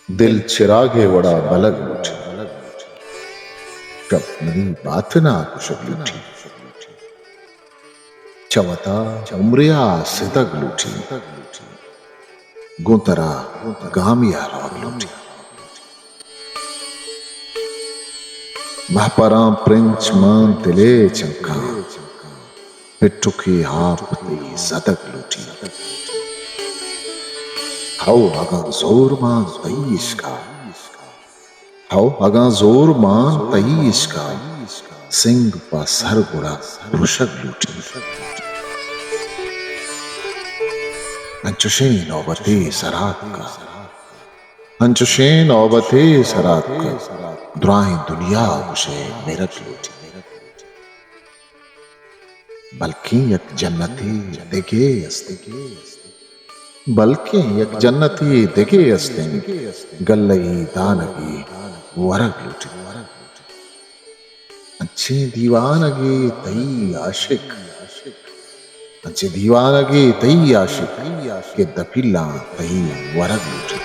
दिल चिरागे वड़ा बलग लूठी, कब नदी बात ना कुशक लूठी, चवता उमरिया सिदग लूठी, गुंतरा गामिया राग लूठी, महपरा प्रिंच मान तिले चंका, पिट्ठुकी आप ती सदक लूठी, हाउ अगा जोर मान तई इश्का, हाउ अगा जोर मान तई इश्का, सिंह पा सर गुड़ा रुशक लूठी, अंचुशे नौबते सरात का, अंचुशे नौबते सरात का, दुराए दुनिया उसे मेरठ लूटी, बल्कि एक जन्नती देखे अस्ते, बल्कि एक जन्नती देखे अस्ते, गल्लई दानगी वरग लूटी, अच्छी दीवानगी तई आशिक, अच्छी दीवानगी तई आशिक के दफिल्ला तई वरग लूटी,